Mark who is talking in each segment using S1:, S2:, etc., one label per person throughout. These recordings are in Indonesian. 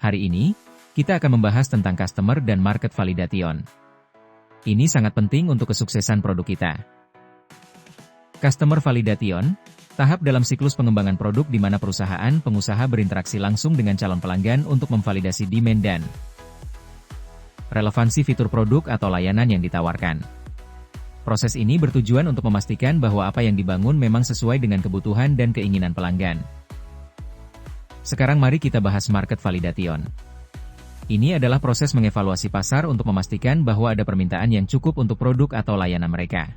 S1: Hari ini, kita akan membahas tentang Customer dan Market Validation. Ini sangat penting untuk kesuksesan produk kita. Customer Validation, tahap dalam siklus pengembangan produk di mana pengusaha berinteraksi langsung dengan calon pelanggan untuk memvalidasi demand dan relevansi fitur produk atau layanan yang ditawarkan. Proses ini bertujuan untuk memastikan bahwa apa yang dibangun memang sesuai dengan kebutuhan dan keinginan pelanggan. Sekarang mari kita bahas Market Validation. Ini adalah proses mengevaluasi pasar untuk memastikan bahwa ada permintaan yang cukup untuk produk atau layanan mereka.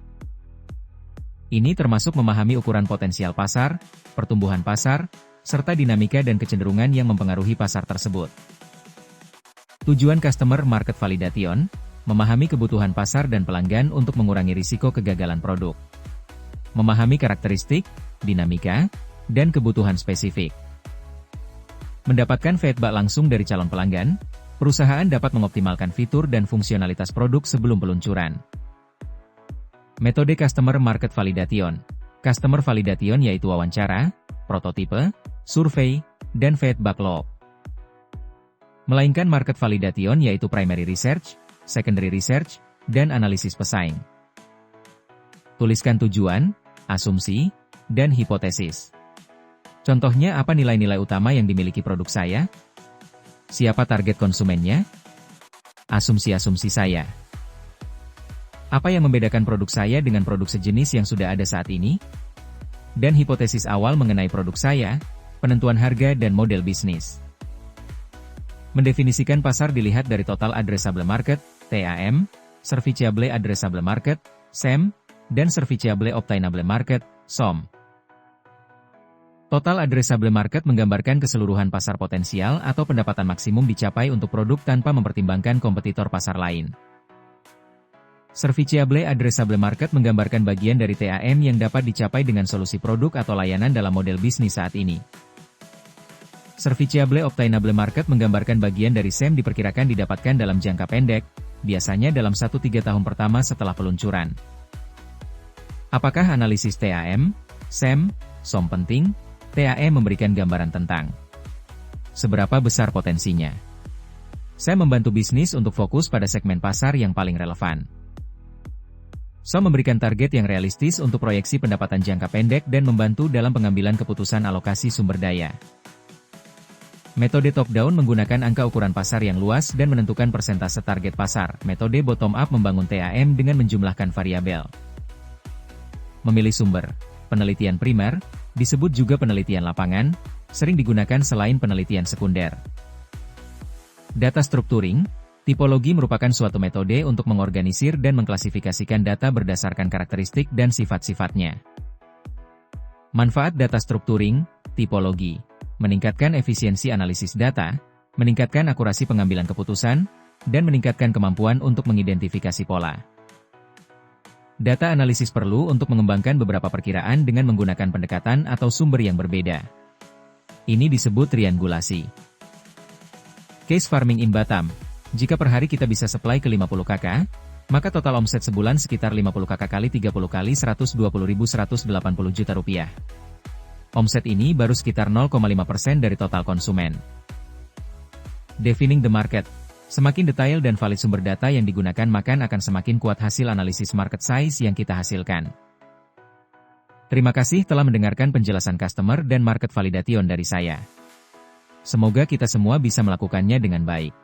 S1: Ini termasuk memahami ukuran potensial pasar, pertumbuhan pasar, serta dinamika dan kecenderungan yang mempengaruhi pasar tersebut. Tujuan Customer Market Validation, memahami kebutuhan pasar dan pelanggan untuk mengurangi risiko kegagalan produk. Memahami karakteristik, dinamika, dan kebutuhan spesifik. Mendapatkan feedback langsung dari calon pelanggan, perusahaan dapat mengoptimalkan fitur dan fungsionalitas produk sebelum peluncuran. Metode Customer Market Validation. Customer Validation yaitu wawancara, prototipe, survei, dan feedback loop. Melainkan Market Validation yaitu Primary Research, Secondary Research, dan analisis pesaing. Tuliskan tujuan, asumsi, dan hipotesis. Contohnya apa nilai-nilai utama yang dimiliki produk saya? Siapa target konsumennya? Asumsi-asumsi saya. Apa yang membedakan produk saya dengan produk sejenis yang sudah ada saat ini? Dan hipotesis awal mengenai produk saya, penentuan harga dan model bisnis. Mendefinisikan pasar dilihat dari Total Addressable Market, TAM, Serviceable Addressable Market, SAM, dan Serviceable Obtainable Market, SOM. Total Addressable Market menggambarkan keseluruhan pasar potensial atau pendapatan maksimum dicapai untuk produk tanpa mempertimbangkan kompetitor pasar lain. Serviceable Addressable Market menggambarkan bagian dari TAM yang dapat dicapai dengan solusi produk atau layanan dalam model bisnis saat ini. Serviceable Obtainable Market menggambarkan bagian dari SAM diperkirakan didapatkan dalam jangka pendek, biasanya dalam 1-3 tahun pertama setelah peluncuran. Apakah analisis TAM, SAM, SOM penting? TAM memberikan gambaran tentang seberapa besar potensinya. SAM membantu bisnis untuk fokus pada segmen pasar yang paling relevan. SOM memberikan target yang realistis untuk proyeksi pendapatan jangka pendek dan membantu dalam pengambilan keputusan alokasi sumber daya. Metode top-down menggunakan angka ukuran pasar yang luas dan menentukan persentase target pasar. Metode bottom-up membangun TAM dengan menjumlahkan variabel. Memilih sumber. Penelitian primer, disebut juga penelitian lapangan, sering digunakan selain penelitian sekunder. Data structuring, tipologi merupakan suatu metode untuk mengorganisir dan mengklasifikasikan data berdasarkan karakteristik dan sifat-sifatnya. Manfaat data structuring, tipologi, meningkatkan efisiensi analisis data, meningkatkan akurasi pengambilan keputusan, dan meningkatkan kemampuan untuk mengidentifikasi pola. Data analisis perlu untuk mengembangkan beberapa perkiraan dengan menggunakan pendekatan atau sumber yang berbeda. Ini disebut triangulasi. Case farming in Batam. Jika per hari kita bisa supply ke 50 KK, maka total omset sebulan sekitar 50 KK kali 30 kali 120.180 juta rupiah. Omset ini baru sekitar 0,5% dari total konsumen. Defining the market. Semakin detail dan valid sumber data yang digunakan maka akan semakin kuat hasil analisis market size yang kita hasilkan. Terima kasih telah mendengarkan penjelasan Customer dan Market Validation dari saya. Semoga kita semua bisa melakukannya dengan baik.